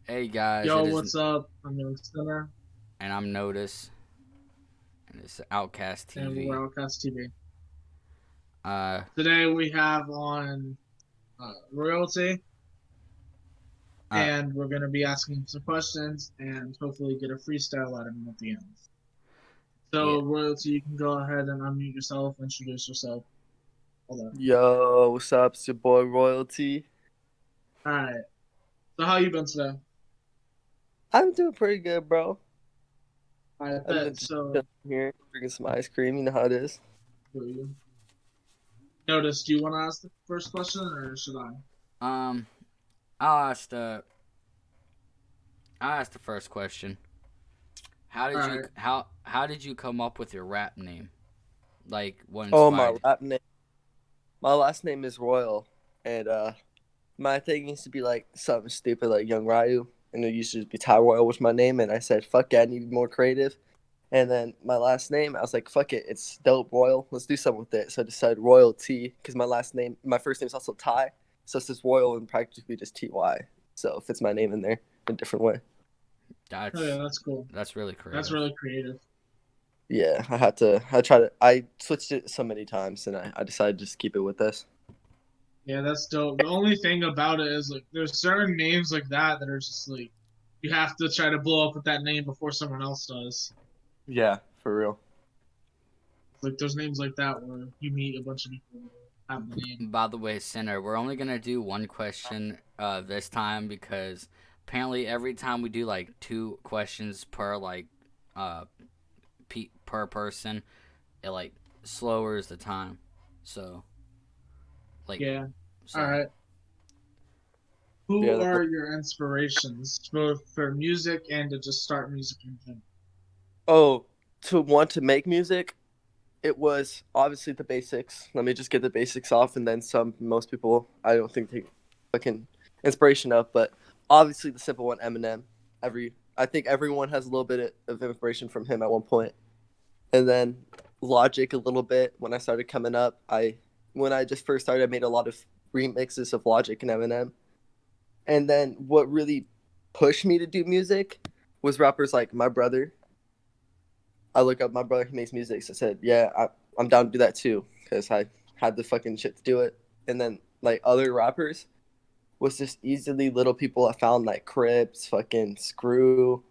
Hey guys, Yo, it is, what's up? I'm your Center, and I'm Notice, and it's Outcast and TV. we're Outcast TV. Uh, Today we have on royalty, uh, and we're going to be asking him some questions and hopefully get a freestyle out of him at the end. yeah, So, royalty, you can go ahead and unmute yourself, introduce yourself, all that. Yo, what's up? It's your boy Royalty. All right. So, how you been today? I'm doing pretty good, bro. I I've bet. been just So, chilling here, drinking some ice cream. You know how it is. who are you? Notice, do you want to ask the first question or should I? um, I'll ask the, I'll ask the first question. How All did you right. how did you come up with your rap name? Like, what Oh, my inspired? rap name. My last name is Royal, and my thing used to be like something stupid like Young Ryu, and it used to just be Ty Royal was my name, and I said, "Fuck it, I need to be more creative." And then my last name, I was like, "Fuck it, it's dope, Royal. Let's do something with it." So I decided Royalty because my first name is also Ty, so it's just Royal and practically just Ty. So it fits my name in there in a different way. Oh, yeah, That's that's cool. that's really That's creative. really creative. Yeah, I had to. I tried to. I switched it so many times, and I decided to just keep it with this. Yeah, that's dope. The only thing about it is like there's certain names like that are just like you have to try to blow up with that name before someone else does. Yeah, for real. Like there's names like that where you meet a bunch of people who have the name. By the way, Sinner, we're only gonna do one question this time because apparently every time we do like two questions per uh per person, it like slowers the time. So like Yeah. All so right. Who Yeah. are your inspirations both for music and to just start music in general? Oh, to want to make music, it was obviously the basics. Let me just get the basics off, and then some. Most people, I don't think take fucking inspiration of, but obviously the simple one, Eminem. I think everyone has a little bit of inspiration from him at one point, and then Logic a little bit when I started coming up. When I just first started, I made a lot of remixes of Logic and Eminem. And then what really pushed me to do music was rappers like my brother. I look up my brother, he makes music. So I said, yeah, I'm down to do that too. Because I had the fucking shit to do it. And then like other rappers was just easily little people I found like Crips, fucking Screw.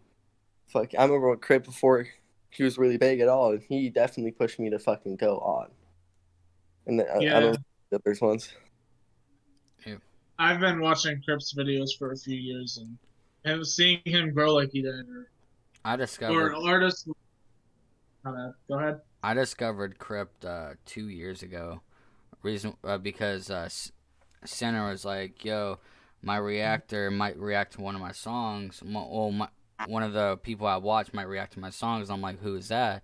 I remember when Crip before he was really big at all. And he definitely pushed me to fucking go on. And then, I don't Yeah, know the others ones. yeah. I've been watching Crip's videos for a few years and seeing him grow like he did, I or discovered artists. Go ahead. I discovered Crypt 2 years ago. Reason because Center was like, "Yo, my reactor might react to one of my songs. One of the people I watch might react to my songs." I'm like, "Who is that?"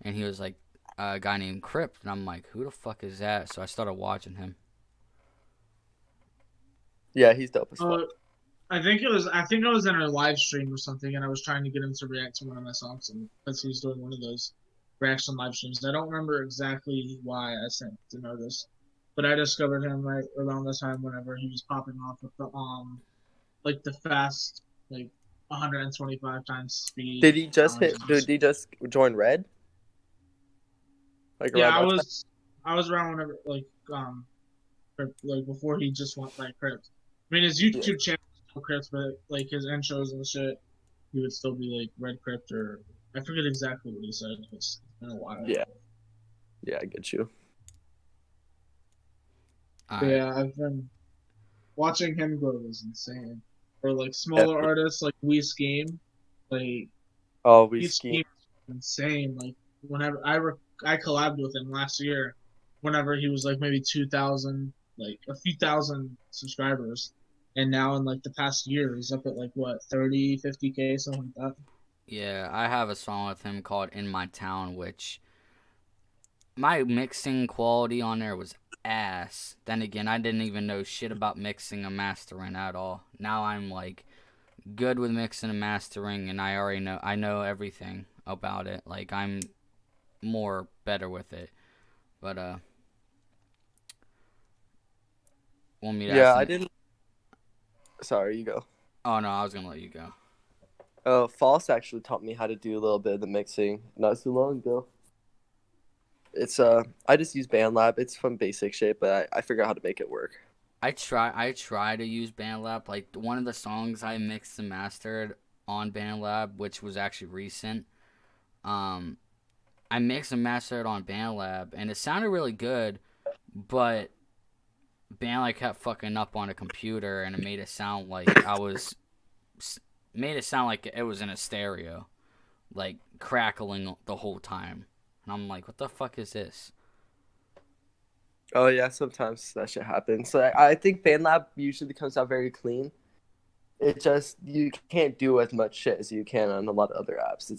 And he was like, "A guy named Crypt." And I'm like, "Who the fuck is that?" So I started watching him. Yeah, he's dope as Uh, fuck. I think I was in a live stream or something, and I was trying to get him to react to one of my songs, and because he was doing one of those reaction live streams. I don't remember exactly why I sent to know this, but I discovered him right around the time whenever he was popping off with the like the fast like 125 times speed. Did he just join Red? Like Yeah, around that time? I was around whenever um like before he just went like Crips. I mean, his Yeah. YouTube channel is still Crips, but like his intros and shit, he would still be like Red Crypt or I forget exactly what he said. It's been a while. Yeah. Yeah, I get you. All But right. yeah, I've been watching him grow is insane. Or like Yeah. smaller artists like We Scheme, like Oh, we We scheme. Scheme is insane. Like whenever I collabed with him last year, whenever he was like maybe 2,000, like a few thousand subscribers, and now in like the past year he's up at like what 30, 50K something like that. Yeah, I have a song with him called "In My Town," which my mixing quality on there was ass. Then again, I didn't even know shit about mixing and mastering at all. Now I'm like good with mixing and mastering, and I know everything about it. Like I'm more better with it. But want me to ask Yeah, I them? didn't. Sorry, you go. Oh no, I was gonna let you go. Oh, False actually taught me how to do a little bit of the mixing not too long ago. It's I just use BandLab. It's from basic shit, but I figure out how to make it work. I try to use BandLab. Like one of the songs I mixed and mastered on BandLab, which was actually recent. Um, I mixed and mastered on BandLab, and it sounded really good, but BandLab kept fucking up on a computer, and it made it sound like made it sound like it was in a stereo, like crackling the whole time. And I'm like, what the fuck is this? Oh yeah, sometimes that shit happens. So I think BandLab usually comes out very clean. It just you can't do as much shit as you can on a lot of other apps.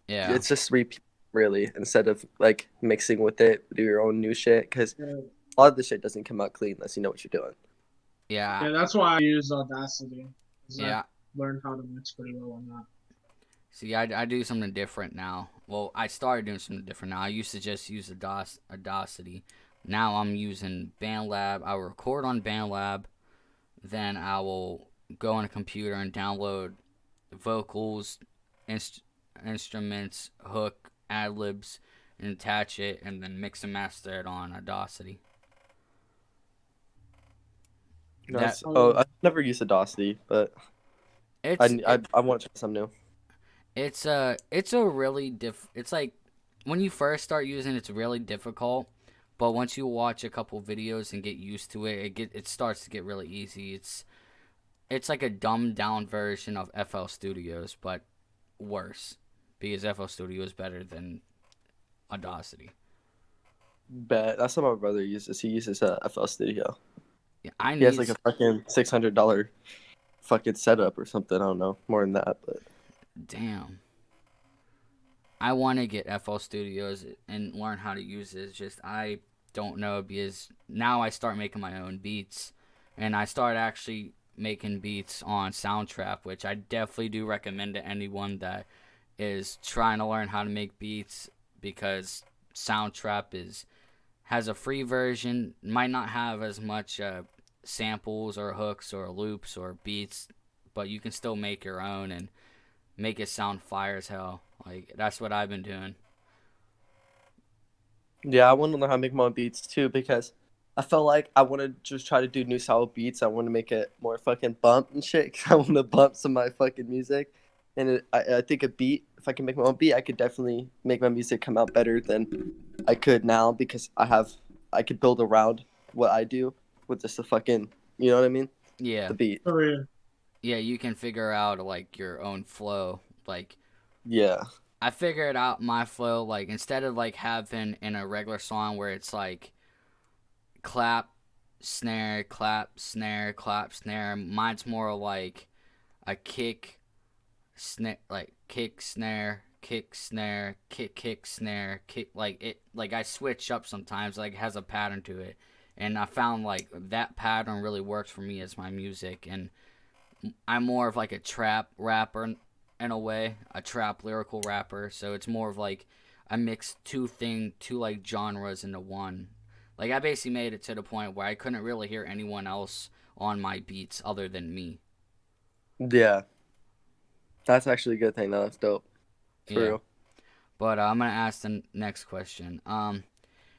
Yeah, It's just repeat really instead of like mixing with it, do your own new shit because Yeah, a lot of the shit doesn't come out clean unless you know what you're doing. yeah, yeah, that's why I use Audacity. 'Cause I yeah. learned how to mix pretty well on that. See, I do something different now. Well, I started doing something different now. I used to just use Audacity. Now I'm using BandLab. I will record on BandLab. Then I will go on a computer and download vocals, inst- instruments, hook, ad libs, and attach it, and then mix and master it on Audacity. That Nice. Oh Oh, yeah. I've never used Audacity, but it's I want to try some new. it's a really it's like when you first start using it, it's really difficult, but once you watch a couple videos and get used to it, it starts to get really easy. It's like a dumbed down version of FL Studios, but worse because FL Studio is better than Audacity. Bet that's what my brother uses. He uses FL Studio. Yeah, I He has need like a fucking $600 fucking setup or something. I don't know more than that, but damn. I want to get FL Studios and learn how to use it. It's just I don't know because now I start making my own beats, and I start actually making beats on Soundtrap, which I definitely do recommend to anyone that is trying to learn how to make beats because Soundtrap is has a free version, might not have as much samples or hooks or loops or beats, but you can still make your own and make it sound fire as hell. Like that's what I've been doing. yeah, I want to learn how to make my own beats too because I felt like I want to just try to do new style beats. I want to make it more fucking bump and shit. 'Cause I want to bump some of my fucking music, and I think a beat. If I can make my own beat, I could definitely make my music come out better than I could now because I could build around what I do with just the fucking you know what I mean Yeah, the beat. Oh yeah. yeah, you can figure out like your own flow. Like Yeah, I figured out my flow. Like instead of like having in a regular song where it's like clap, snare, clap, snare, clap, snare. Mine's more like a kick, snare, like kick, snare, kick, snare, kick, kick, snare, kick. Like it, like I switch up sometimes. Like it has a pattern to it, and I found like that pattern really works for me as my music. And I'm more of like a trap rapper in a way, a trap lyrical rapper. So it's more of like I mix two like genres into one. Like I basically made it to the point where I couldn't really hear anyone else on my beats other than me. yeah, that's actually a good thing. Though. That's dope for Yeah. real. But I'm gonna ask the next question.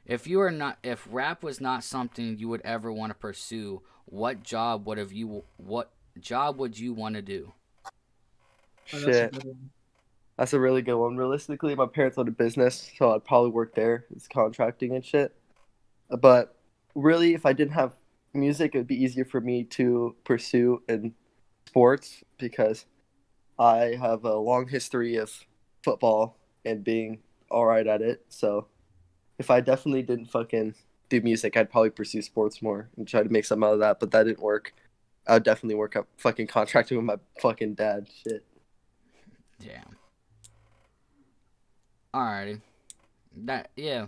If rap was not something you would ever want to pursue, what job would you want to do? Oh, that's a Shit. good one. That's a really good one. Realistically, my parents own a business, so I'd probably work there. It's contracting and shit. But really, if I didn't have music, it would be easier for me to pursue in sports because I have a long history of football and being all right at it. So if I definitely didn't fucking do music, I'd probably pursue sports more and try to make something out of that. But that didn't work. I would definitely work up fucking contracting with my fucking dad. Shit. Damn. Alrighty. That yeah.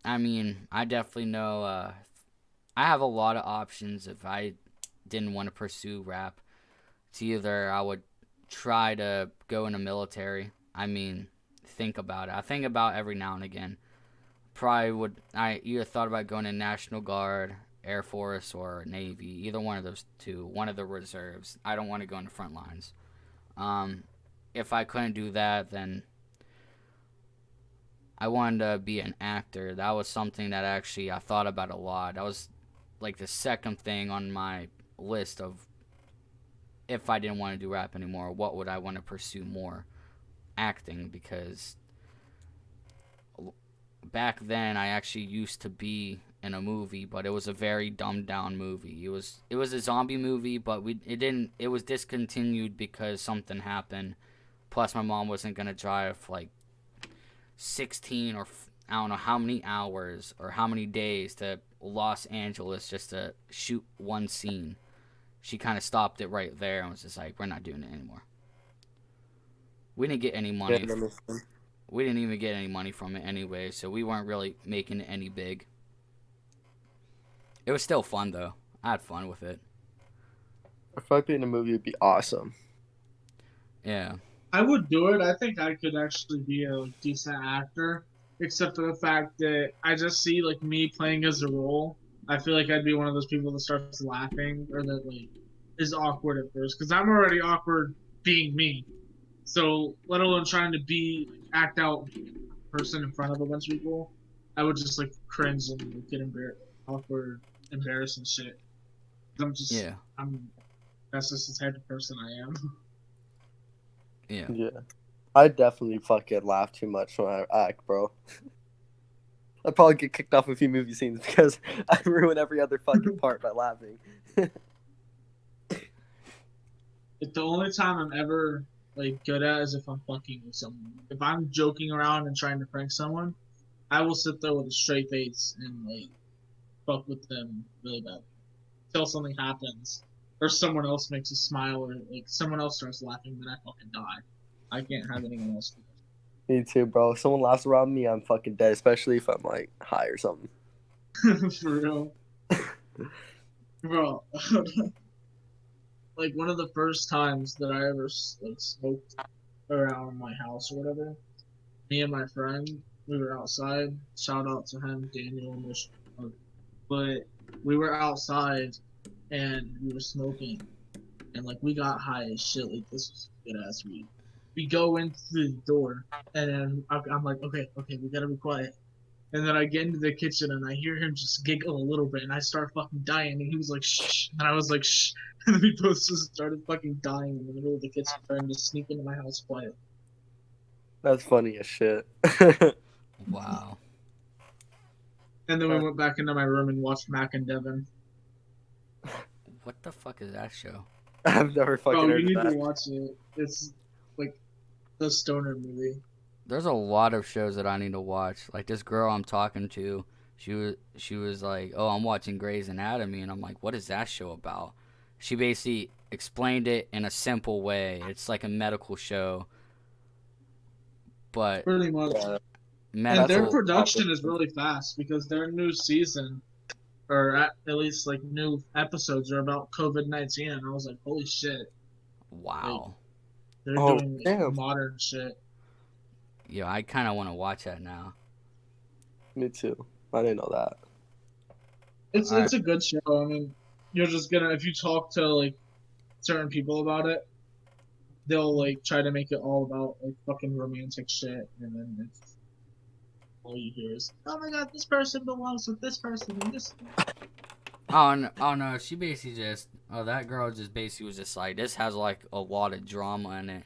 I mean, I definitely know. I have a lot of options if I didn't want to pursue rap. It's either I would try to go in the military. I mean, think about it. I think about it every now and again. Probably would. I either thought about going in National Guard, Air Force or Navy, either one of those two, one of the reserves. I don't want to go in the front lines. If I couldn't do that, then I wanted to be an actor. That was something that actually I thought about a lot. That was like the second thing on my list of if I didn't want to do rap anymore, what would I want to pursue more? Acting, because back then I actually used to be in a movie, but it was a very dumbed down movie. It was a zombie movie, but it was discontinued because something happened. Plus my mom wasn't going to drive like 16 or I don't know how many hours or how many days to Los Angeles just to shoot one scene. She kind of stopped it right there and was just like, we're not doing it anymore. We didn't get any money. Yeah, We didn't even get any money from it anyway, so we weren't really making it any big. It was still fun, though. I had fun with it. I feel like being in a movie would be awesome. Yeah. I would do it. I think I could actually be a decent actor, except for the fact that I just see like me playing as a role. I feel like I'd be one of those people that starts laughing or that like is awkward at first because I'm already awkward being me. So let alone trying to be act out a person in front of a bunch of people, I would just like cringe and like, get awkward, embarrassing shit. Yeah. That's just the type of person I am. Yeah. Yeah. I definitely fucking laugh too much when I act, bro. I'd probably get kicked off a few movie scenes because I ruin every other fucking part by laughing. The only time I'm ever like good at is if I'm fucking with someone. If I'm joking around and trying to prank someone, I will sit there with a straight face and like fuck with them really bad until something happens or someone else makes a smile or like someone else starts laughing, then I fucking die. I can't have anyone else do Me too, bro. If someone laughs around me, I'm fucking dead, especially if I'm like high or something. that. For real, bro. Like one of the first times that I ever like smoked around my house or whatever. Me and my friend, we were outside. Shout out to him, Daniel. But we were outside and we were smoking, and like we got high as shit. Like this was good ass weed. We go in through the door, and then I'm like, okay, we gotta be quiet. And then I get into the kitchen and I hear him just giggle a little bit, and I start fucking dying. And he was like, shh, and I was like, shh, and then we both just started fucking dying in the middle of the kitchen, trying to sneak into my house quiet. That's funny as shit. Wow. And then we went back into my room and watched Mac and Devin. What the fuck is that show? I've never fucking Oh, heard you need of to that. watch it. It's like the stoner movie. There's a lot of shows that I need to watch. Like this girl I'm talking to, she was like, "Oh, I'm watching Grey's Anatomy," and I'm like, "What is that show about?" She basically explained it in a simple way. It's like a medical show, but Pretty much. Yeah, And their medical. production is really fast because their new season, or at least like new episodes, are about COVID-19. And I was like, holy shit. Wow. They're Oh, doing like, damn. modern shit. Yeah, I kind of want to watch that now. Me too. I didn't know that. It's Alright. a good show. I mean, you're just gonna if you talk to like certain people about it, they'll like try to make it all about like fucking romantic shit, and then it's all you hear is, oh my god, this person belongs with this person and this. Oh no, she basically just, that girl just basically was just like, this has like a lot of drama in it.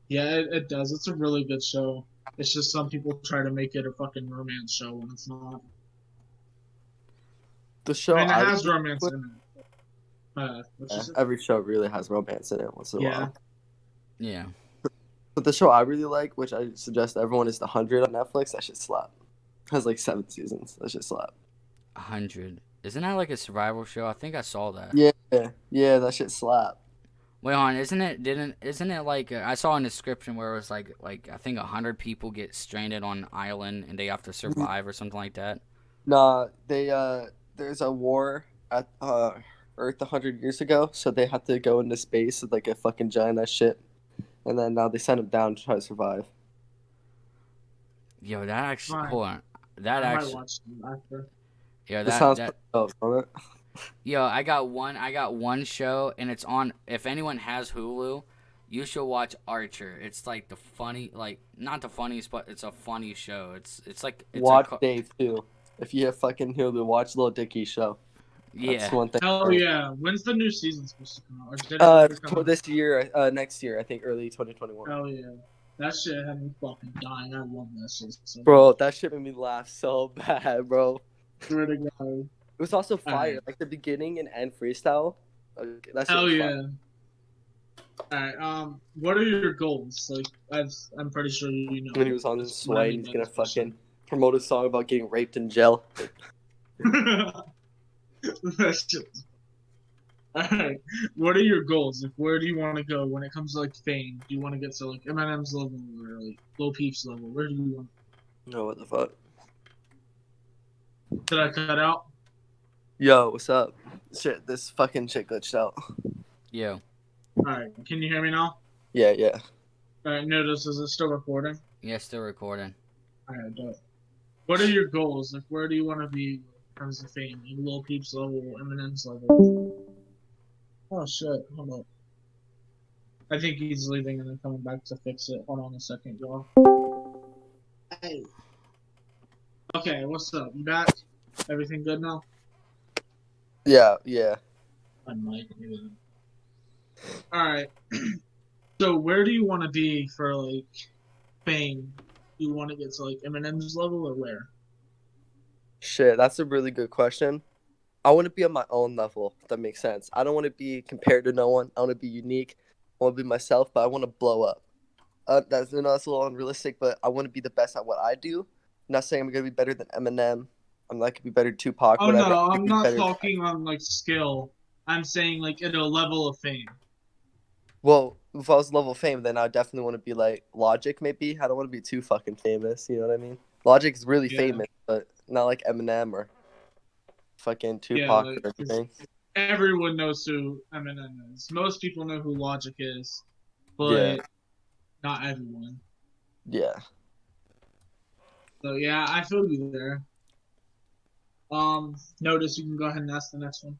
Yeah, it does. It's a really good show. It's just some people try to make it a fucking romance show when it's not. The show I mean, it I has really romance like, in it. What's yeah, just every show really has romance in it once in a yeah. while. Yeah. But the show I really like, which I suggest to everyone, is The 100 on Netflix. That shit slap. Has like 7 seasons. That shit slap. 100. Isn't that like a survival show? I think I saw that. Yeah, that shit slap. Wait on, isn't it like I saw a description where it was like I think 100 people get stranded on an island and they have to survive or something like that? Nah, there's a war at Earth 100 years ago, so they had to go into space with like a fucking giant ass ship, and then now they send them down to try to survive. Yo, that actually Fine. hold on. That I might actually watch them after. Yeah, This that sounds that pretty dope, don't it? yo, I got one show, and it's on. If anyone has Hulu, you should watch Archer. It's like the funny, like not the funniest, but it's a funny show. It's like it's a Watch Dave too. If you have fucking Hulu, watch Lil Dicky's show. That's yeah. one thing. Hell yeah. When's the new season supposed to come out? Or did it already come For out? this year, next year, I think early 2021. Hell yeah. That shit had me fucking dying. I love that shit so Bro, much. that shit made me laugh so bad, bro. Swear to God. It was also fire, Alright. like the beginning and end freestyle. That shit Hell was yeah. fire. Alright, what are your goals? Like, I'm pretty sure you know. When he was on That's his what I sway, mean and he's by gonna this question. fucking promote a song about getting raped in jail. That shit. Alright, what are your goals? Like, where do you want to go when it comes to like fame? Do you want to get to like Eminem's level or like Lil Peep's level? Where do you want? No, what the fuck? Did I cut out? Yo, what's up? Shit, this fucking shit glitched out. Yo. Alright, can you hear me now? Yeah, yeah. Alright, notice, is it still recording? Yeah, still recording. Alright, dope. What are your goals? Like, where do you want to be in terms of fame? Like, Lil Peep's level, Eminem's level? Oh shit, hold up. I think he's leaving and then coming back to fix it. Hold on a second, y'all. Hey. Okay, what's up? You back? Everything good now? Yeah, yeah. I'm Mike. Alright. So where do you want to be for like fame? Do you want to get to like Eminem's level or where? Shit, that's a really good question. I want to be on my own level, if that makes sense. I don't want to be compared to no one. I want to be unique. I want to be myself, but I want to blow up. That's a little unrealistic, but I want to be the best at what I do. I'm not saying I'm gonna be better than Eminem. I'm not gonna be better than Tupac, Oh whatever. no, I'm I'm gonna be not better. talking on like skill. I'm saying like at a level of fame. Well, if I was level of fame, then I definitely want to be like Logic, maybe. I don't want to be too fucking famous. You know what I mean? Logic is really Yeah. famous, but not like Eminem or fucking Yeah, Tupac like or anything. everyone knows who Eminem is. Most people know who Logic is, but Yeah, not everyone. yeah. So yeah, I feel you there. Notice you can go ahead and ask the next one.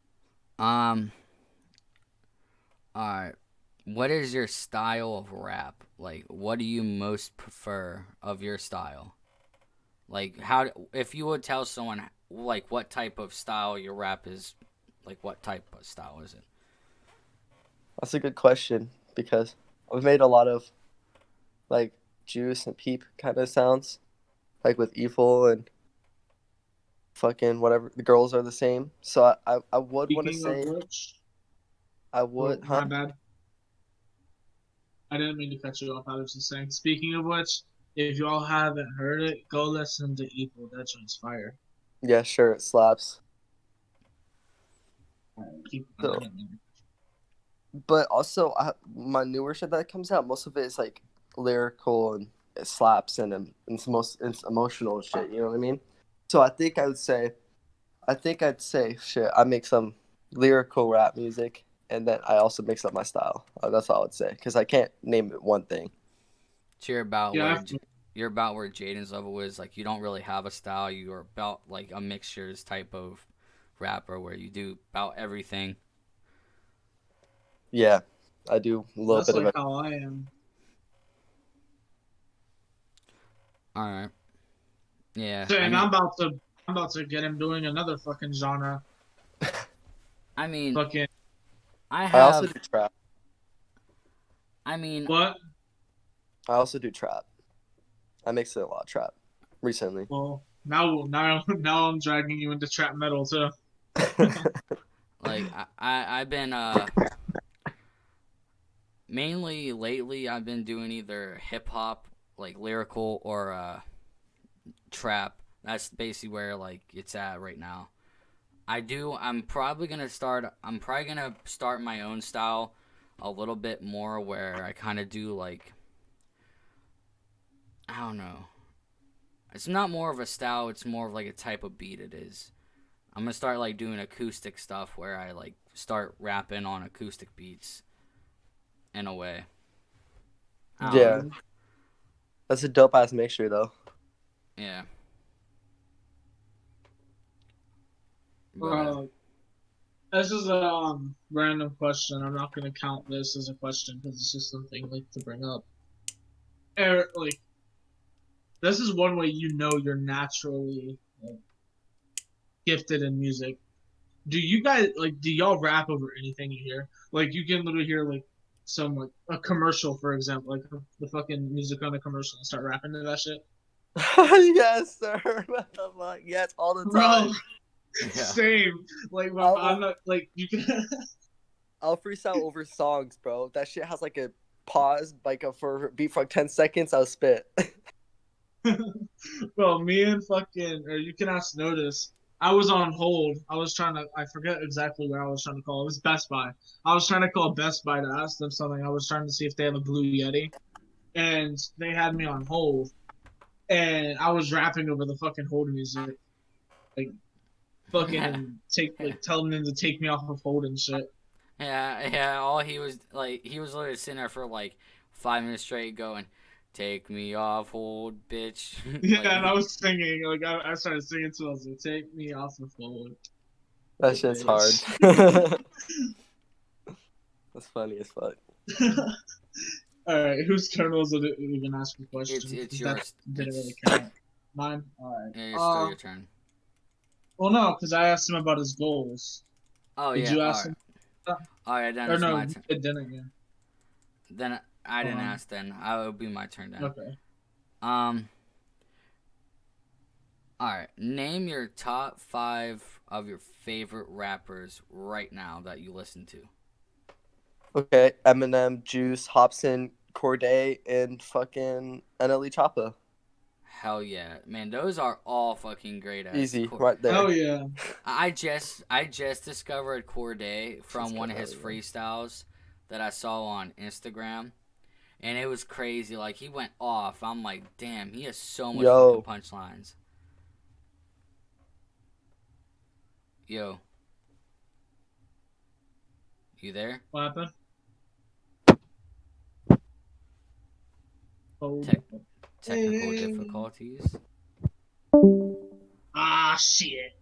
Um. All right. What is your style of rap? Like, what do you most prefer of your style? Like, how if you would tell someone like what type of style your rap is, like what type of style is it? That's a good question because I've made a lot of like Juice and Peep kind of sounds, like with Evil and fucking whatever. The girls are the same, so I would want to Speaking of say which, I oh would, huh? my bad, I didn't mean to cut you off. I was just saying. Speaking of which, if y'all haven't heard it, go listen to Evil. That joint's fire. Yeah, sure, it slaps. Keep So, I didn't mean but also my newer shit that comes out, most of it is like lyrical and it slaps and it's emotional shit. You know what I mean? So I think I'd say shit. I make some lyrical rap music, and then I also mix up my style. That's all I'd say, because I can't name it one thing. So you're about yeah, where you're about where Jaden's level is. Like, you don't really have a style. You are about like a mixtures type of rapper where you do about everything. Yeah, I do a little that's bit of like it. how I am. All right. Yeah. So, I and mean, I'm about to get him doing another fucking genre. I mean, Fucking I I also have. do trap. I mean, what? I also do trap. I mix it a lot trap recently. Well, now I'm dragging you into trap metal too. like I've been mainly lately I've been doing either hip hop, like lyrical, or trap. That's basically where like it's at right now. I'm probably gonna start my own style a little bit more where I kind of do like, I don't know. It's not more of a style, it's more of like a type of beat it is. I'm gonna start like doing acoustic stuff where I like start rapping on acoustic beats in a way. I don't Yeah, know. that's a dope ass mixture though. Yeah. But Bro, this is a random question. I'm not gonna count this as a question because it's just something like to bring up. Like, this is one way you know you're naturally like, gifted in music. Do you guys like? Do y'all rap over anything you hear? Like, you can literally hear like some like a commercial, for example, like the fucking music on the commercial, and start rapping to that shit. Yes, sir. What the fuck? Yes, all the Bro, time. yeah, same. Like, but I'm I'll, not like you can. I'll freestyle over songs, bro. That shit has like a pause, like for a beat for like 10 seconds. I'll spit. Bro, me and fucking, or you can ask Notice. I was on hold. I was trying to, I forget exactly where I was trying to call. It was Best Buy. I was trying to call Best Buy to ask them something. I was trying to see if they have a Blue Yeti. And they had me on hold. And I was rapping over the fucking hold music. Like, fucking telling them to take me off of hold and shit. yeah. All he was like, he was literally sitting there for like 5 minutes straight, going, "Take me off, hold, bitch." Yeah, Like, and I was singing. Like, I started singing to us, like, take me off of hold. That shit's hard. That's funny as fuck. All right, whose turn was it to even ask a it's question? it's Because that yours. didn't really It's count. Mine. All right. yeah, it's still your turn. Well, no, because I asked him about his goals. Oh Did yeah. you All ask right. him? That? All right. Then Or it's no, my you turn. didn't. Yeah. Then I didn't ask. Then I will be my turn then. Okay. Um. All right. Name your top 5 of your favorite rappers right now that you listen to. Okay, Eminem, Juice, Hobson, Corday, and fucking NLE Choppa. Hell yeah, man! Those are all fucking great ass. Easy, right there. Oh yeah. I just discovered Corday from Just one get of out his of here. freestyles that I saw on Instagram, and it was crazy. Like, he went off. I'm like, damn, he has so much fucking Yo, punchlines. Yo, you there? What happened? Oh. Te- technical Hey. difficulties. Ah shit.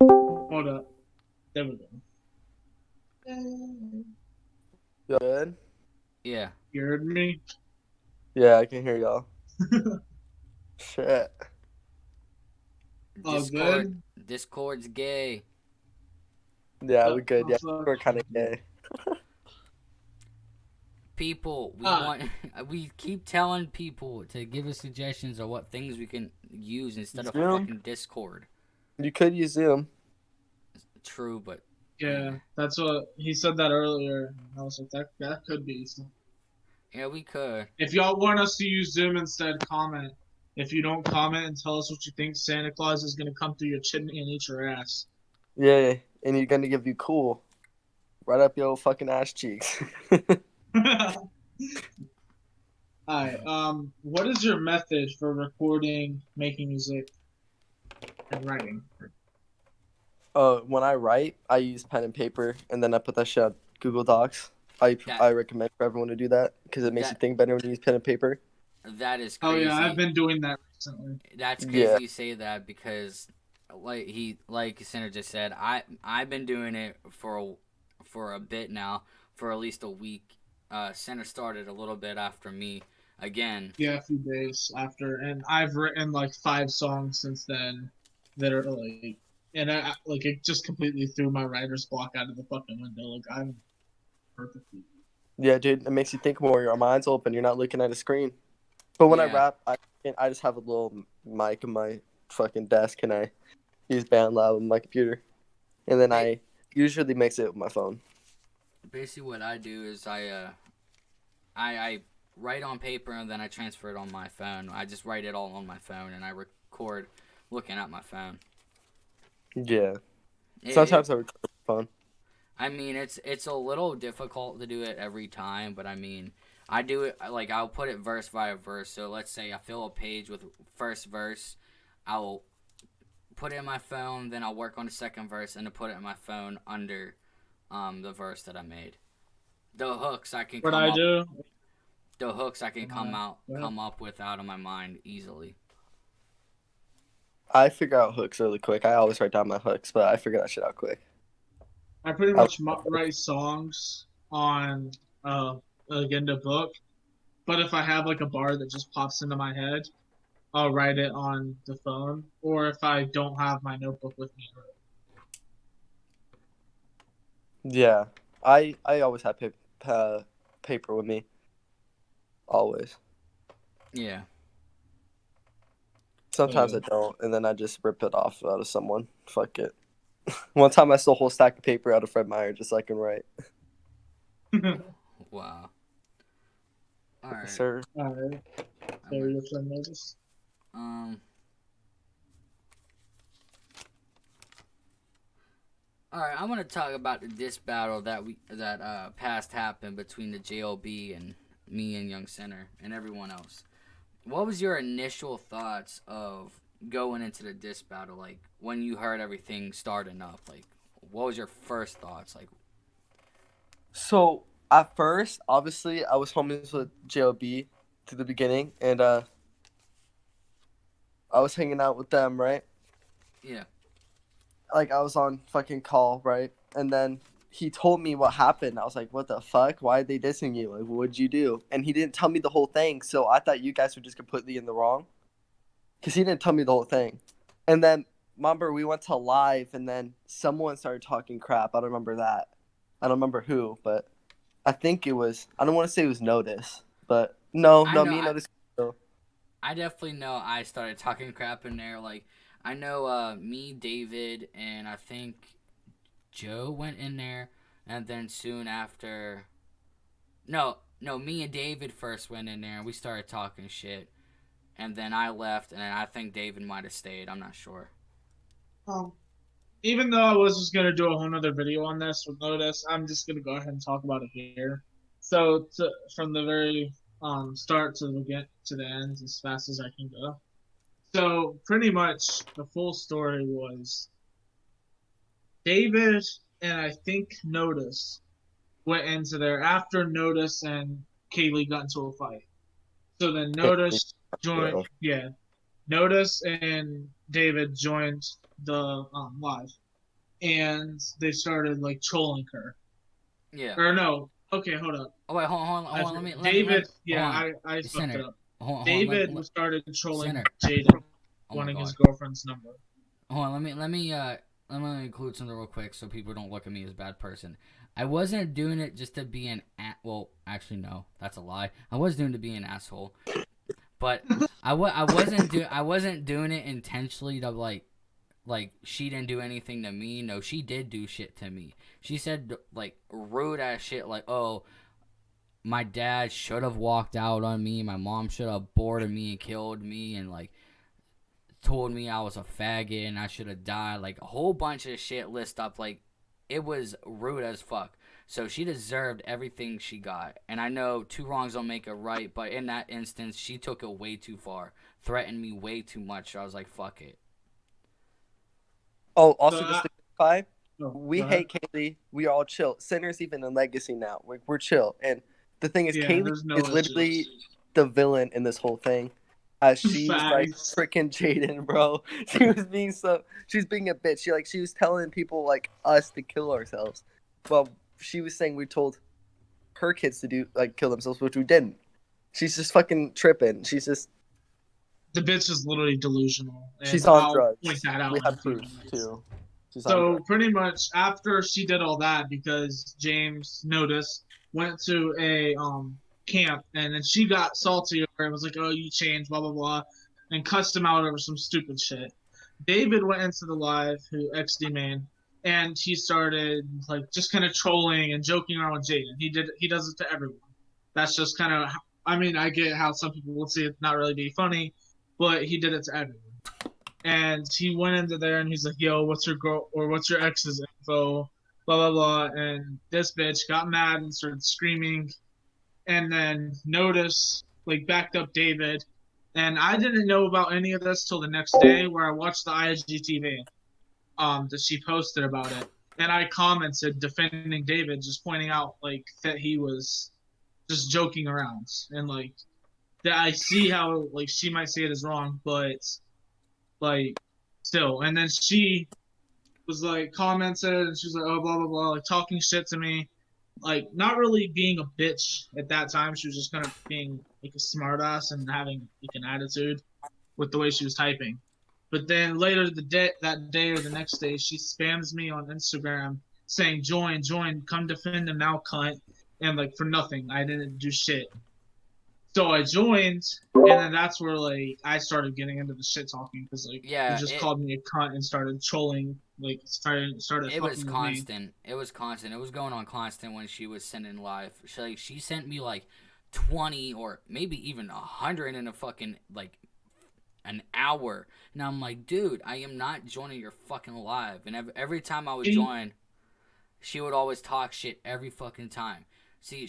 Hold up. There we go. you good? Yeah. You heard me? Yeah, I can hear y'all. Shit. Oh, Discord. good. Discord's gay. Yeah, Yep. we good. Oh, Yeah, fuck. we're kind of gay. People, we Ah, want. We keep telling people to give us suggestions of what things we can use instead of Zoom? fucking Discord. You could use Zoom. True, but yeah. That's what he said that earlier. I was like, that could be. yeah, we could. If y'all want us to use Zoom instead, comment. If you don't comment and tell us what you think, Santa Claus is gonna come through your chimney and eat your ass. Yeah, and you're gonna give you cool right up your fucking ass cheeks. Alright, what is your method for recording, making music, and writing? When I write, I use pen and paper, and then I put that shit on Google Docs. I That recommend for everyone to do that because it makes you that think better when you use pen and paper. that is Oh yeah, I've crazy. been doing that recently. That's Yeah, crazy you say that because, like Center just said, I've been doing it for a bit now, for at least a week. Center started a little bit after me again. Yeah, a few days after, and I've written like 5 songs since then that are like, and like it just completely threw my writer's block out of the fucking window. Like I'm perfectly. yeah, dude. It makes you think more. Your mind's open. You're not looking at a screen. But when I Yeah, rap, I just have a little mic on my fucking desk, and I use BandLab on my computer, and then ba- I usually mix it with my phone. basically what I do is I write on paper and then I transfer it on my phone. I just write it all on my phone and I record looking at my phone. Yeah. It Sometimes I record on my phone. I mean, it's a little difficult to do it every time, but I mean, I do it like I'll put it verse by verse. So let's say I fill a page with first verse, I'll put it in my phone, then I'll work on the second verse and then put it in my phone under the verse that I made. The hooks I can What come I up do? the hooks I can Go ahead. come up with out of my mind easily. I figure out hooks really quick. I always write down my hooks, but I figure that shit out quick. I pretty I, much write songs on again the book, but if I have like a bar that just pops into my head, I'll write it on the phone, or if I don't have my notebook with me. yeah, I always have paper with me. Always. Yeah. Sometimes I don't, and then I just rip it off out of someone. Fuck it. One time I stole a whole stack of paper out of Fred Meyer just so I can write. Wow. All right. Sir. All right. So your friend notice. All right, I want to talk about the diss battle that past happened between the JLB and me and Young Center and everyone else. What was your initial thoughts of going into the diss battle? Like when you heard everything starting up, like what was your first thoughts? Like, So at first, obviously, I was homies with JLB to the beginning, and I was hanging out with them, right? yeah, Like I was on fucking call, right? And then he told me what happened. I was like, "What the fuck? Why are they dissing you? Like, what'd you do?" And he didn't tell me the whole thing, so I thought you guys were just completely in the wrong, because he didn't tell me the whole thing. And then remember we went to live, and then someone started talking crap. I don't remember that. I don't remember who, but I think it was. I don't want to say it was Notice, but no, I know. me and Notice. I definitely know I started talking crap in there. Like I know me, David, and I think Joe went in there, and then soon after, no, me and David first went in there, and we started talking shit, and then I left, and then I think David might have stayed. I'm not sure. Um, Even though I was just gonna do a whole nother video on this with Notice, I'm just gonna go ahead and talk about it here. So from the very start to the end as fast as I can go. So pretty much the full story was David and I think Notice went into there after Notice and Kaylee got into a fight. So then Notice joined, yeah, Notice and David joined the live, and they started like trolling her. Yeah. Or no, okay, hold up. Oh wait, hold on. Let me. David, yeah, Hold on. I fucked Center. it up. Hold on. David started trolling Center. Jaden, Oh my wanting his god. girlfriend's number. Hold on. Let me include something real quick so people don't look at me as a bad person. I wasn't doing it just to be well, actually no, that's a lie. I was doing it to be an asshole, but I wasn't doing it intentionally to like she didn't do anything to me. No, she did do shit to me. She said like rude ass shit like, oh, my dad should have walked out on me, my mom should have aborted me and killed me, and like told me I was a faggot and I should have died. Like a whole bunch of shit list up. Like it was rude as fuck. So she deserved everything she got. And I know two wrongs don't make a right, but in that instance, she took it way too far. Threatened me way too much. So I was like, fuck it. Oh, also just to clarify, No, we hate Kaylee. We are all chill. Center's even in Legacy now. We're chill. And the thing is, Kaylee is literally the villain in this whole thing. She's like freaking Jaden, bro. She's being a bitch. She was telling people like us to kill ourselves. Well, she was saying we told her kids to kill themselves, which we didn't. She's just fucking tripping. She's just the bitch is literally delusional. And she's on I'll drugs. point that out. We have proof too. So pretty much after she did all that, because James Notice went to a camp, and then she got salty and was like, "Oh, you changed, blah blah blah," and cussed him out over some stupid shit. David went into the live, who XD main, and he started like just kind of trolling and joking around with Jaden. He does it to everyone. That's just kind of. I mean, I get how some people would see it not really be funny, but he did it to everyone. And he went into there and he's like, "Yo, what's your girl or what's your ex's info?" Blah blah blah. And this bitch got mad and started screaming, and then Notice like backed up David. And I didn't know about any of this till the next day, where I watched the IGTV that she posted about it, and I commented defending David, just pointing out like that he was just joking around, and like that I see how like she might say it is wrong, but like still. And then she was like commented, and she was like, oh, blah blah blah, like talking shit to me, like not really being a bitch at that time. She was just kind of being like a smartass and having like an attitude with the way she was typing. But then later that day or the next day, she spams me on Instagram saying, "Join, join, come defend them now, cunt," and like for nothing. I didn't do shit. So I joined, and then that's where like I started getting into the shit talking because like he Yeah, just called me a cunt and started trolling, like started it was fucking with me. constant. It was constant. It was going on constant when she was sending live. She sent me like 20 or maybe even 100 in a fucking like an hour. And I'm like, dude, I am not joining your fucking live. And every time I would She, join, she would always talk shit every fucking time. See,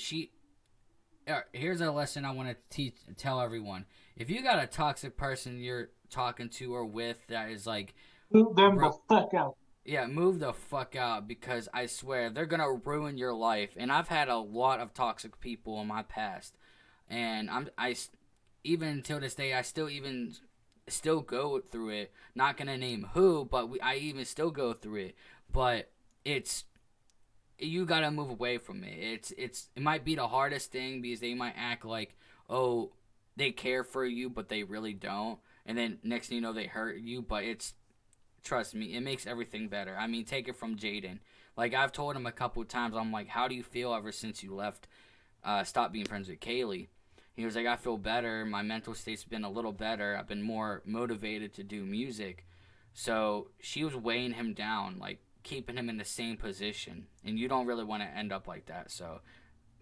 here's a lesson I want to tell everyone. If you got a toxic person you're talking to or with that is like, Boot them the fuck out. yeah, move the fuck out, because I swear they're gonna ruin your life. And I've had a lot of toxic people in my past, and even until this day I still go through it. Not gonna name who, but I even still go through it. But it's you gotta move away from it. It might be the hardest thing because they might act like, oh, they care for you, but they really don't. And then next thing you know, they hurt you. But trust me, it makes everything better. I mean, take it from Jaden. Like I've told him a couple of times, I'm like, how do you feel ever since you left? Stop being friends with Kaylee. He was like, I feel better. My mental state's been a little better. I've been more motivated to do music. So she was weighing him down, like keeping him in the same position. And you don't really want to end up like that. So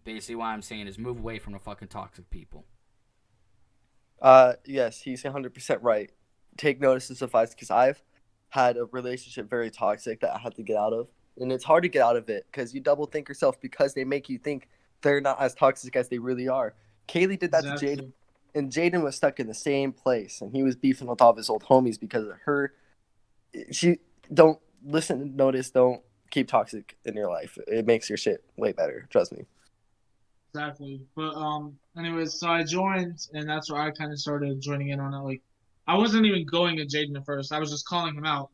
basically what I'm saying is move away from the fucking toxic people. Yes, he's 100% right. Take notice and suffice, because I've had a relationship very toxic that I had to get out of. And it's hard to get out of it because you double think yourself because they make you think they're not as toxic as they really are. Kaylee did that to Jaden, Exactly. and Jaden was stuck in the same place, and he was beefing with all of his old homies because of her. She don't listen, notice, don't keep toxic in your life. It makes your shit way better. Trust me. Exactly. But anyways, so I joined, and that's where I kind of started joining in on it. Like, I wasn't even going at Jaden at first. I was just calling him out,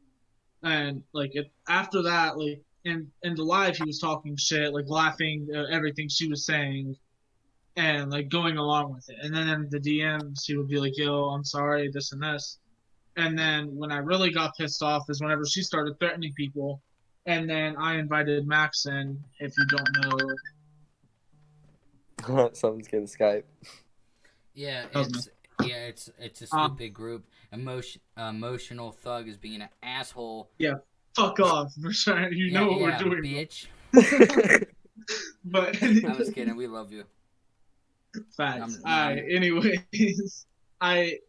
and like after that, like in the live, he was talking shit, like laughing at everything she was saying, and like going along with it. And then in the DMs, he would be like, "Yo, I'm sorry, this and this." And then when I really got pissed off is whenever she started threatening people, and then I invited Max in. If you don't know, Someone's getting Skype. Yeah, Cosmo. it's a Um, stupid group. Emotional thug is being an asshole. yeah, fuck off. We're trying, you Yeah, know what we're yeah, doing, bitch. but I was kidding. We love you. facts. No, I anyways, I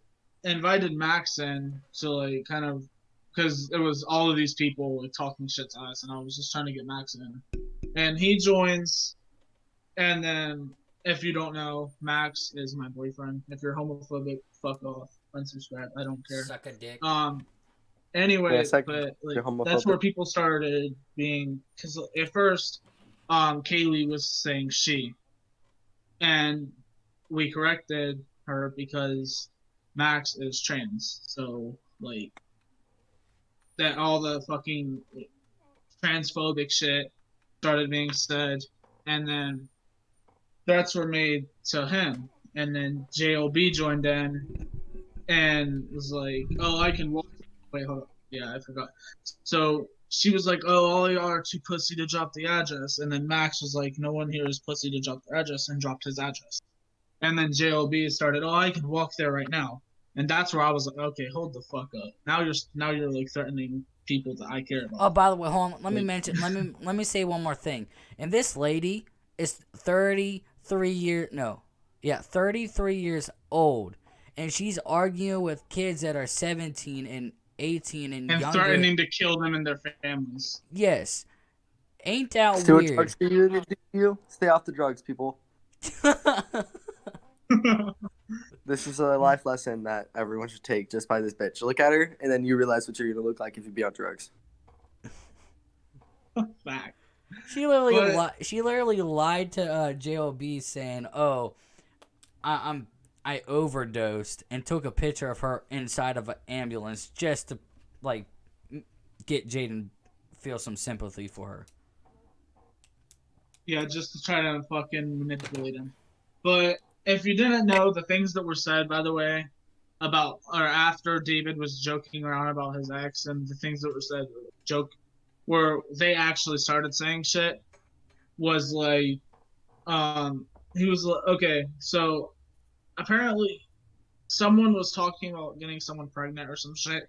invited Max in to like kind of because it was all of these people like talking shit to us, and I was just trying to get Max in, and he joins, and then if you don't know, Max is my boyfriend. If you're homophobic, fuck off, unsubscribe. I don't care. suck a dick. Yeah, Anyway, second, but like you're that's where homophobic. people started being because at first, Kaylee was saying she, and we corrected her because Max is trans. So like that all the fucking transphobic shit started being said, and then threats were made to him, and then JLB joined in and was like, "Oh, I can walk." Wait, hold on. Yeah, I forgot. So she was like, "Oh, all y'all are too pussy to drop the address," and then Max was like, "No one here is pussy to drop the address," and dropped his address. And then JLB started, "Oh, I can walk there right now," and that's where I was like, "Okay, hold the fuck up. Now you're like threatening people that I care Oh, about." by the way, hold on. Let me Like, mention. Let me say one more thing. And this lady is 33 years. No, yeah, 33 years old, and she's arguing with kids that are 17 and 18 and and younger. threatening to kill them and their families. Yes, ain't that See what weird? drugs do you? Stay off the drugs, people. This is a life lesson that everyone should take just by this bitch. Look at her, and then you realize what you're gonna look like if you be on drugs. Fact. But She literally lied to Job saying, "Oh, I overdosed," and took a picture of her inside of an ambulance just to like get Jaden feel some sympathy for her. Yeah, just to try to fucking manipulate him. But if you didn't know the things that were said, by the way, about or after David was joking around about his ex and the things that were said, joke, where they actually started saying shit, was like, he was like, okay, so apparently someone was talking about getting someone pregnant or some shit.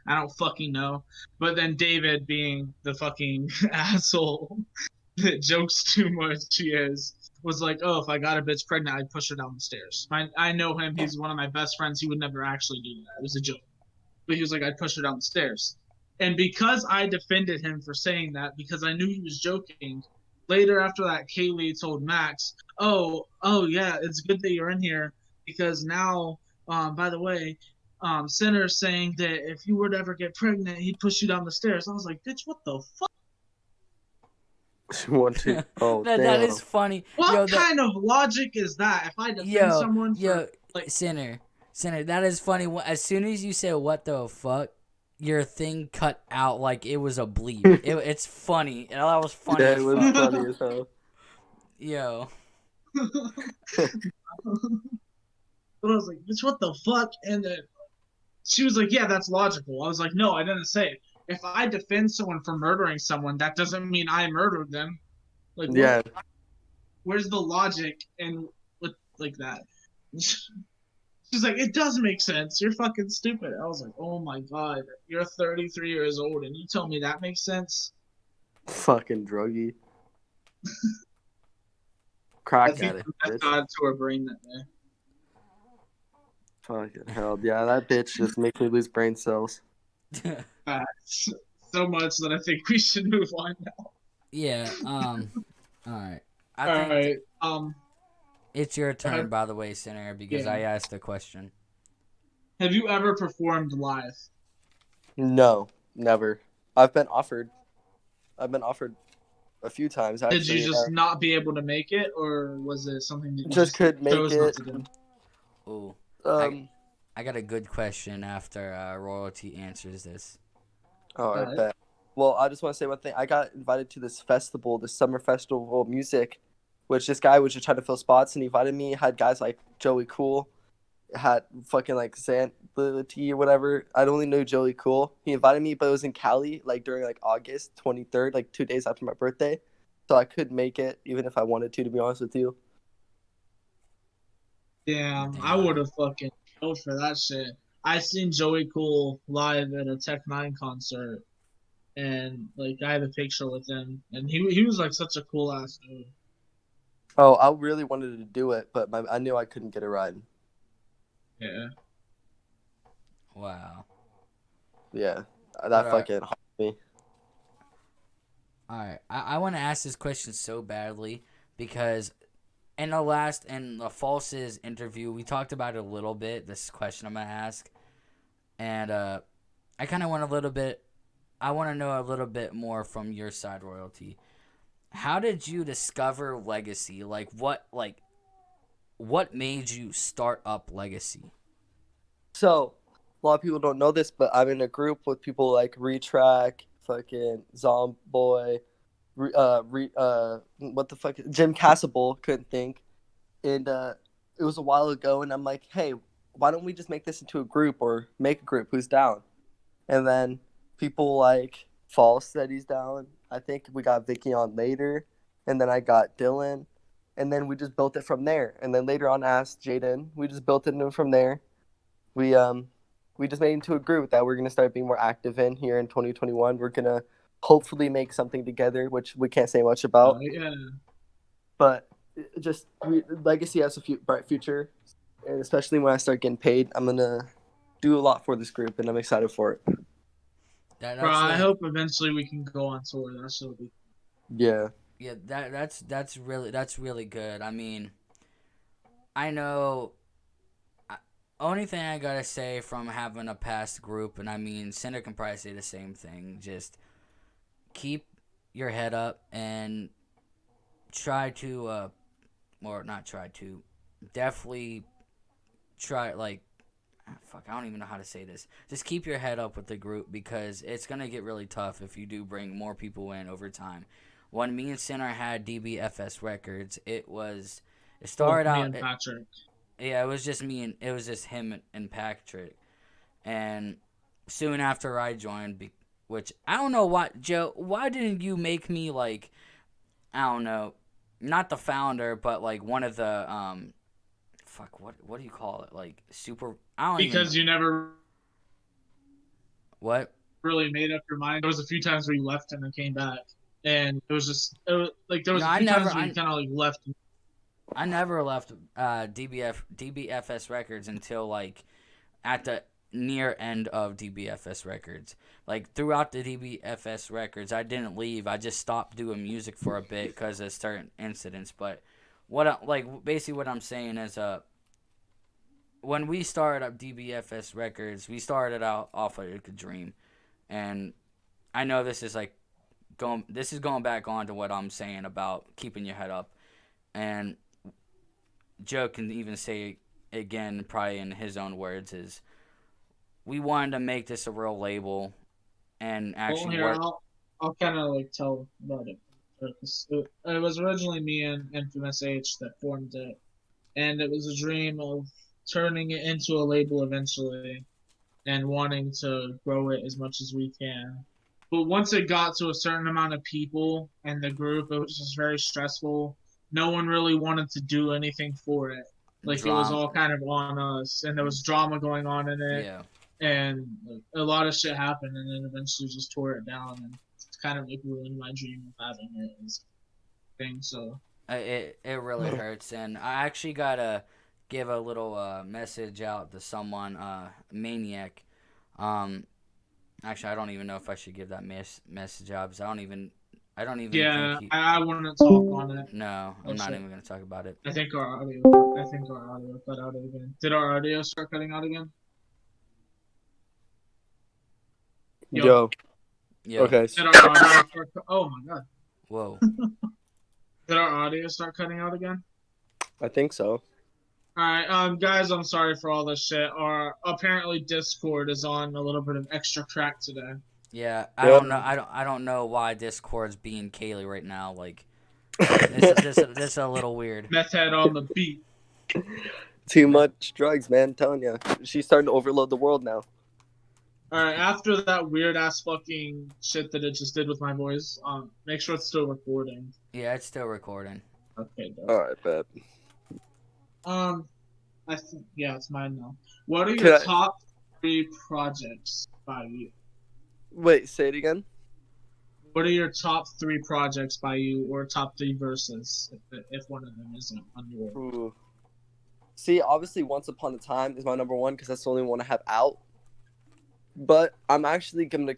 I don't fucking know. But then David, being the fucking asshole that jokes too much he is, was like, oh, if I got a bitch pregnant, I'd push her down the stairs. I know him. He's one of my best friends. He would never actually do that. It was a joke. But he was like, I'd push her down the stairs. And because I defended him for saying that, because I knew he was joking, later after that, Kaylee told Max, oh yeah, it's good that you're in here because now, by the way, Center's saying that if you were to ever get pregnant, he'd push you down the stairs. I was like, bitch, what the fuck? Want to? Oh, That damn. is funny. What kind of logic is that? If I defend someone for like Center, that is funny. As soon as you say what the fuck, your thing cut out like it was a bleep. It's funny. That was funny. Yeah, as it was fuck. funny as hell. Yo. But I was like, bitch, what the fuck? And then she was like, yeah, that's logical. I was like, no, I didn't say it. If I defend someone for murdering someone, that doesn't mean I murdered them. Like, what? Yeah. Where's the logic and with like that? She's like, it does make sense. You're fucking stupid. I was like, oh my god, you're 33 years old and you tell me that makes sense? Fucking druggie. I Crack think addict, that bitch. got to her brain that day. Fucking hell. Yeah, that bitch just makes me lose brain cells. So much that I think we should move on now. Yeah. All right. I All think right. it's your turn, by the way, Center, because Yeah. I asked the question. Have you ever performed live? No, never. I've been offered a few times, actually. Did you just not be able to make it, or was it something that you just could make chose not it? to do? Ooh. I got a good question after Royalty answers this. Oh, I bet. Well, I just want to say one thing. I got invited to this festival, this summer festival of music, which this guy was just trying to fill spots, and he invited me. Had guys like Joey Cool, had fucking like Xantlity or whatever. I'd only know Joey Cool. He invited me, but it was in Cali, like during like August 23rd, like 2 days after my birthday. So I couldn't make it, even if I wanted to be honest with you. Damn, I would have fucking killed for that shit. I seen Joey Cool live at a Tech Nine concert, and like I have a picture with him, and he was like such a cool ass dude. Oh, I really wanted to do it, but I knew I couldn't get a ride. Yeah. Wow. Yeah, that fucking haunted me. All right, I want to ask this question so badly because in the False's interview, we talked about it a little bit. This question I'm gonna ask, and I kind of want I want to know a little bit more from your side, Royalty. How did you discover Legacy? What made you start up Legacy? So, a lot of people don't know this, but I'm in a group with people like Retrack, fucking Zomboy, what the fuck, Jim Cassable, couldn't think, and it was a while ago, and I'm like, hey, why don't we just make this into a group or make a group? Who's down? And then people like False said he's down. I think we got Vicky on later, and then I got Dylan, and then we just built it from there. And then later on, I asked Jaden. We just built it from there. We just made it into a group that we're gonna start being more active in here in 2021. We're gonna hopefully make something together, which we can't say much about. Yeah. But just Legacy has a bright future, and especially when I start getting paid, I'm gonna do a lot for this group, and I'm excited for it. Bro, I hope eventually we can go on tour. That's so big. Yeah. Yeah, that's really good. I mean, I know. Only thing I gotta say from having a past group, and I mean, Cinder can probably say the same thing. Just keep your head up and try to, or not try to, definitely try fuck, I don't even know how to say this. Just keep your head up with the group because it's gonna get really tough if you do bring more people in over time. When me and Sinner had DBFS Records, it started Me out. and Patrick. Yeah, it was just him and Patrick, and soon after I joined, which I don't know why, Joe. Why didn't you make me like, I don't know, not the founder, but like one of the fuck, what do you call it? Like super. I don't even. Because you never What? really made up your mind. There was a few times where you left and then came back, and it was like there was No, a few times where you kind of like left. I never left DBFS Records until like at the near end of DBFS Records. Like throughout the DBFS Records, I didn't leave. I just stopped doing music for a bit because of certain incidents. But basically what I'm saying is when we started up DBFS Records, we started out off of like a dream, and I know this is like going back on to what I'm saying about keeping your head up, and Joe can even say again, probably in his own words, is we wanted to make this a real label and actually work. I'll kind of like tell about it. It was originally me and Infamous H that formed it, and it was a dream of turning it into a label eventually and wanting to grow it as much as we can. But once it got to a certain amount of people in the group, it was just very stressful. No one really wanted to do anything for it. Like it was all kind of on us, and there was drama going on in it. Yeah. And like, a lot of shit happened, and then eventually just tore it down, and it's kind of like ruined my dream of having it as a thing. So It really hurts, and I actually gotta give a little message out to someone, Maniac. Actually, I don't even know if I should give that message out because I don't even yeah, think I wouldn't talk on it. No, I'm not even gonna talk about it. I think our audio cut out again. Did our audio start cutting out again? Yo. Okay. Did our audio start, oh my god. Whoa. Did our audio start cutting out again? I think so. Alright, guys, I'm sorry for all this shit. Our apparently Discord is on a little bit of extra crack today. Yeah, I don't know. I don't know why Discord's being Kaylee right now. Like, this is a little weird. Meth head on the beat. Too much drugs, man. I'm telling you, she's starting to overload the world now. Alright, after that weird ass fucking shit that it just did with my voice, make sure it's still recording. Yeah, it's still recording. Okay, dope. Alright, bet. I think it's mine now. What are your top 3 projects by you? Wait, say it again. What are your top 3 projects by you, or top 3 verses, if one of them isn't on your? Ooh. See, obviously, Once Upon a Time is my number 1 because that's the only one I have out. But I'm actually coming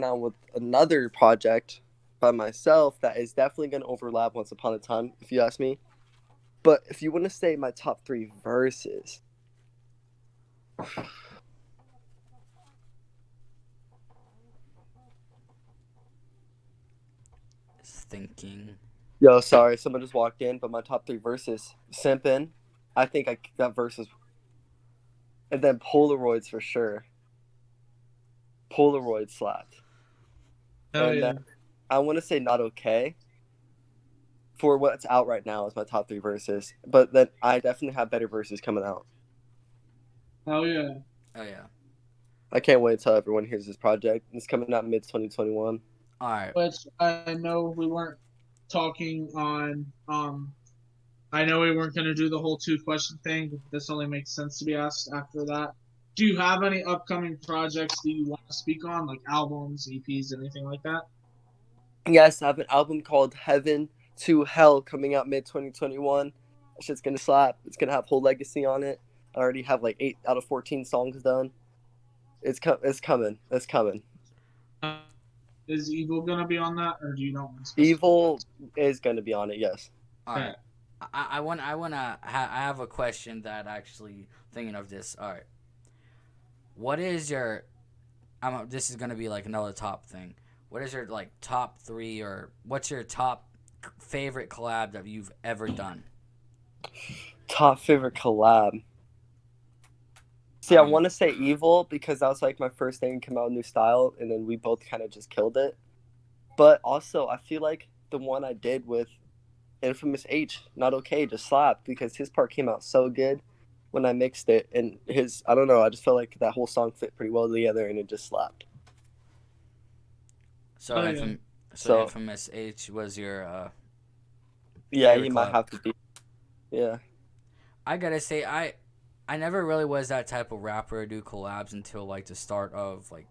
out with another project by myself that is definitely going to overlap Once Upon a Time, if you ask me. But if you want to say my top 3 verses, Thinking. Yo, sorry, someone just walked in. But my top 3 verses, Simpin', I think I got verses, and then Polaroids for sure. Polaroid slapped. And then I want to say Not Okay. For what's out right now is my top 3 verses, but then I definitely have better verses coming out. Hell yeah! Oh yeah! I can't wait until everyone hears this project. It's coming out mid-2021. All right. Which I know we weren't talking on. I know we weren't going to do the whole 2-question thing, but this only makes sense to be asked after that. Do you have any upcoming projects that you want to speak on, like albums, EPs, anything like that? Yes, I have an album called Heaven to Hell coming out mid-2021. That shit's gonna slap. It's gonna have Whole Legacy on it. I already have like 8 out of 14 songs done. It's coming. It's coming. Is Evil gonna be on that, or do you not want to? Evil is gonna be on it. Yes. All right. I have a question that actually thinking of this. All right. What is your? This is gonna be like another top thing. What is your like top 3, or what's your top favorite collab that you've ever done? Top favorite collab. See, I want to say Evil because that was like my first thing to come out with new style, and then we both kind of just killed it. But also, I feel like the one I did with Infamous H, Not Okay, just slapped because his part came out so good when I mixed it, and I don't know, I just felt like that whole song fit pretty well together, and it just slapped. So, Infamous H was your yeah, he collab. might have to be. Yeah. I gotta say, I never really was that type of rapper to do collabs until like the start of like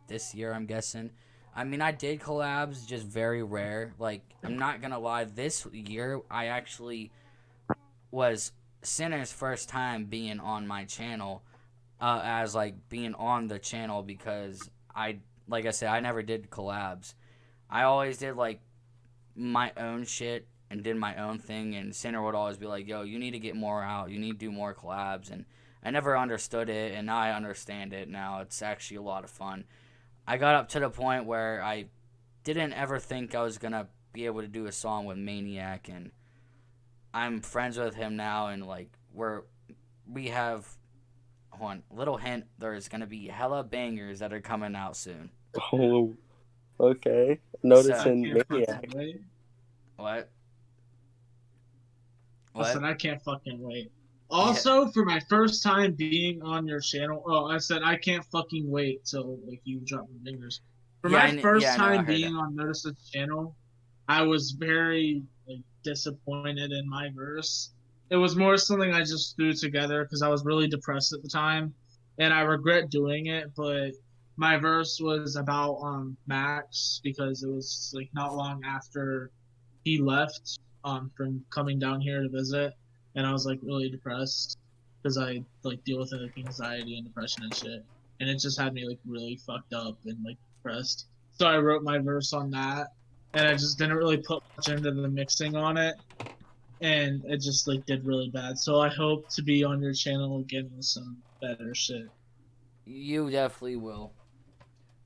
this year, I'm guessing. I mean, I did collabs, just very rare. Like, I'm not gonna lie, this year I actually was Sinner's first time being on my channel, as like being on the channel because like I said, I never did collabs. I always did like my own shit and did my own thing, and Sinner would always be like, yo, you need to get more out, you need to do more collabs, and I never understood it, and now I understand it. Now it's actually a lot of fun. I got up to the point where I didn't ever think I was gonna be able to do a song with Maniac, and I'm friends with him now, and like we have one little hint, there's gonna be hella bangers that are coming out soon. Oh, okay. Noticing Maniac. What? I said I can't fucking wait. Also, for my first time being on your channel, I said I can't fucking wait till like you drop my fingers. For my first time being on Notice's channel, I was very like disappointed in my verse. It was more something I just threw together because I was really depressed at the time, and I regret doing it. But my verse was about Max because it was like not long after he left from coming down here to visit, and I was like really depressed because I like deal with like anxiety and depression and shit, and it just had me like really fucked up and like depressed. So I wrote my verse on that, and I just didn't really put much into the mixing on it, and it just like did really bad. So I hope to be on your channel again with some better shit. You definitely will.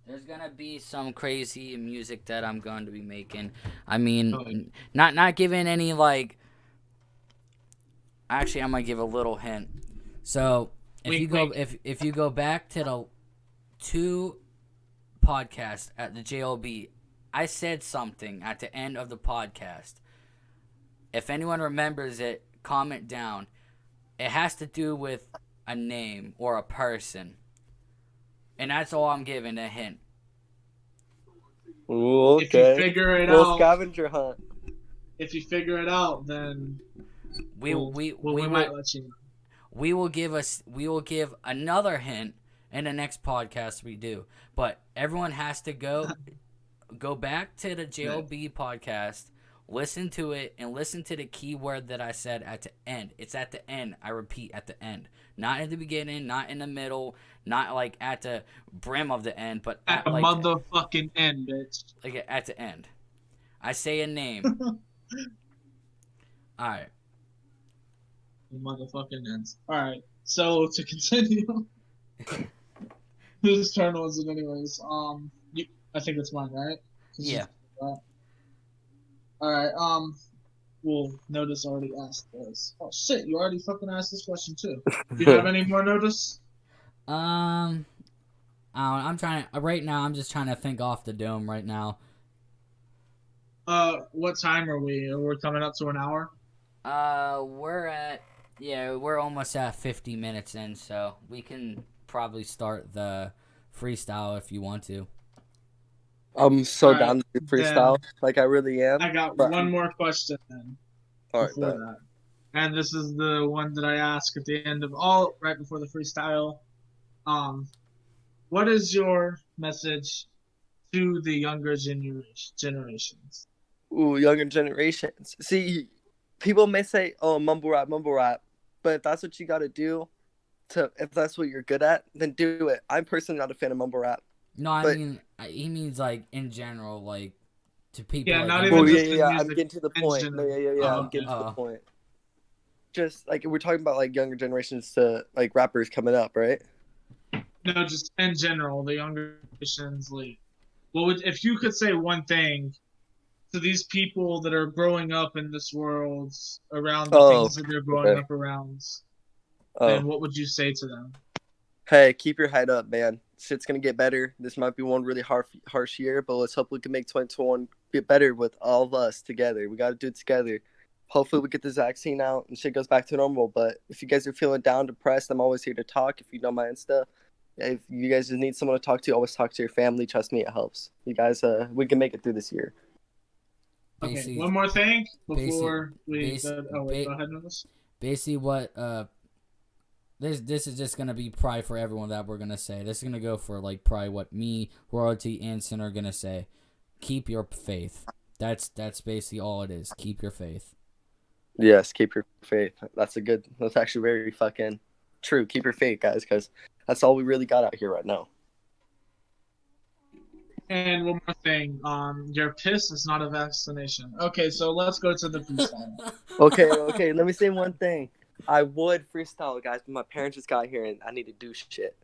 There's gonna be some crazy music that I'm going to be making. I mean, not giving any like. Actually, I'm gonna give a little hint. So if you go back to the 2 podcasts at the JLB, I said something at the end of the podcast. If anyone remembers it, comment down. It has to do with a name or a person. And that's all I'm giving, a hint. Ooh, okay. If you figure it out, scavenger hunt. If you figure it out, then we might let you know. We will give another hint in the next podcast we do. But everyone has to go back to the JLB podcast, listen to it, and listen to the keyword that I said at the end. It's at the end. I repeat, at the end. Not in the beginning, not in the middle, not like at the brim of the end, but at the like, motherfucking end, bitch. Like at the end. I say a name. Alright. Motherfucking ends. Alright, so to continue. Whose turn was it anyways? I think it's mine, right? Yeah. Alright, well, Notice already asked this. Oh shit, you already fucking asked this question too. Do you have any more, Notice? I'm trying right now. I'm just trying to think off the dome right now. What time are we? We're coming up to an hour. We're almost at 50 minutes in, so we can probably start the freestyle if you want to. I'm so down to do freestyle, like I really am. I got one more question then. All before right, that. And this is the one that I ask at the end of right before the freestyle. What is your message to the younger generations? Ooh, younger generations. See, people may say, "Oh, mumble rap," but if that's what you got to do, if that's what you're good at, then do it. I'm personally not a fan of mumble rap. No, I mean he means like in general, like to people. Yeah, like, not even just yeah. I'm getting to the point. Yeah. I'm getting to the point. Just like we're talking about, like younger generations to like rappers coming up, right? No, just in general, the younger generations. Like, if you could say one thing to these people that are growing up in this world around the things that they're growing up around, then what would you say to them? Hey, keep your head up, man. Shit's gonna get better. This might be one really harsh year, but let's hope we can make 2021 get better with all of us together. We gotta do it together. Hopefully, we get this vaccine out and shit goes back to normal. But if you guys are feeling down, depressed, I'm always here to talk. If you know my Insta, if you guys just need someone to talk to, always talk to your family. Trust me, it helps. You guys, we can make it through this year. Okay, one more thing before we basi- go. Wait, go ahead, Nicholas. Basically, what this is just gonna be probably for everyone that we're gonna say. This is gonna go for like probably what me, Royalty, and Sin are gonna say. Keep your faith. That's basically all it is. Keep your faith. Yes, keep your faith. That's actually very fucking true. Keep your faith, guys, because that's all we really got out here right now. And one more thing, your piss is not a vaccination. Okay, so let's go to the freestyle. Okay. Let me say one thing. I would freestyle, guys, but my parents just got here and I need to do shit.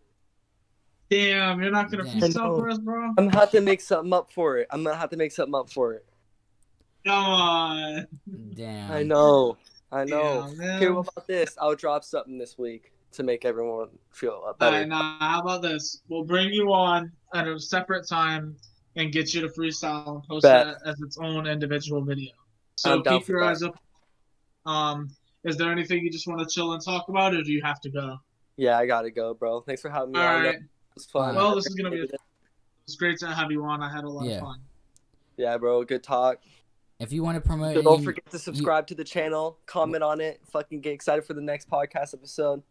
Damn, you're not gonna Damn. freestyle for us, bro? I'm gonna have to make something up for it. Come on. Damn. I know. Damn, man. Okay, what about this? I'll drop something this week to make everyone feel better. Alright, nah, how about this? We'll bring you on at a separate time and get you to freestyle and post that as its own individual video. So keep your eyes up. Is there anything you just want to chill and talk about, or do you have to go? Yeah, I gotta go, bro. Thanks for having me on. Alright. It was fun. Well, this is gonna be. It's great to have you on. I had a lot of fun. Yeah, bro. Good talk. If you want to promote, So don't forget to subscribe to the channel, comment on it, fucking get excited for the next podcast episode.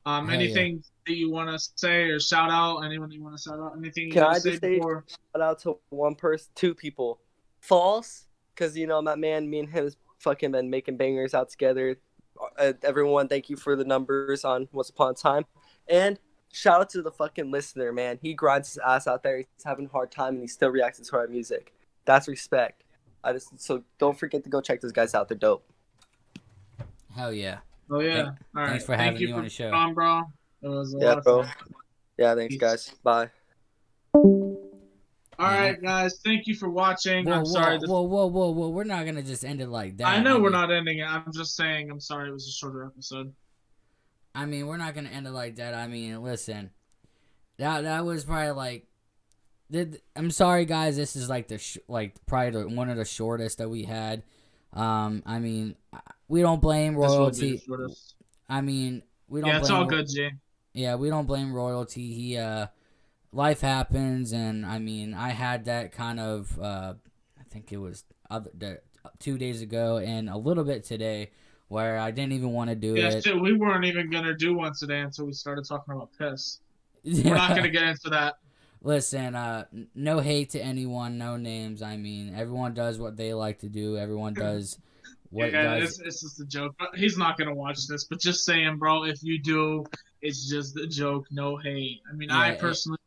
Anything that you want to say or shout out? Anyone you want to shout out? Anything you Can want I to say just say before? shout out to one person, two people? False, because you know my man, me and him has fucking been making bangers out together. Everyone, thank you for the numbers on Once Upon a Time, and shout out to the fucking listener, man. He grinds his ass out there. He's having a hard time, and he still reacts to our music. That's respect. So don't forget to go check those guys out. They're dope. Hell yeah. Oh yeah. All right. Thanks for having you on the show. Bro. It was a lot of fun. Yeah, thanks, guys. Bye. All right, guys. Thank you for watching. I'm sorry. Whoa. We're not going to just end it like that. I know we're not ending it. I'm just saying I'm sorry it was a shorter episode. I mean, we're not going to end it like that. I mean, listen. That was probably like... I'm sorry, guys. This is like probably one of the shortest that we had. I mean, we don't blame Royalty. I mean, we don't. Yeah, it's all good, G. Yeah, we don't blame Royalty. He life happens, and I mean, I had that kind of. I think it was 2 days ago, and a little bit today, where I didn't even want to do it. Yeah, shit, we weren't even gonna do one today until we started talking about piss. Yeah. We're not gonna get into that. Listen, no hate to anyone, no names. I mean, everyone does what they like to do. Everyone does what does. It's just a joke. He's not going to watch this, but just saying, bro, if you do, it's just a joke. No hate. I mean, I personally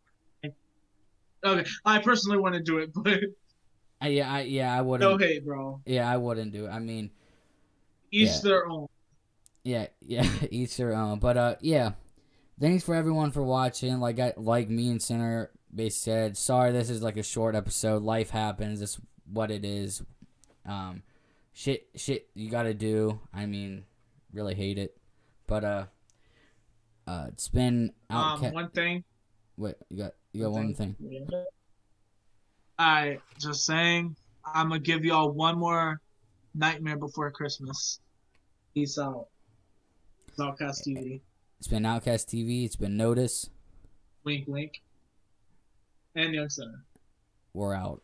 want to do it, but... I wouldn't. No hate, bro. Yeah, I wouldn't do it. I mean... Each their own. Yeah, each their own. But, yeah. Thanks for everyone for watching. Like me and Sinner basically said, sorry this is like a short episode. Life happens. It's what it is. Shit you gotta do. I mean, really hate it. But it's been one thing. Wait, you got one thing. Yeah. Alright, just saying. I'm gonna give y'all one more Nightmare Before Christmas. Peace out. It's Outcast TV. It's been Outcast TV. It's been Notice. Wink, wink. And Young Center. We're out.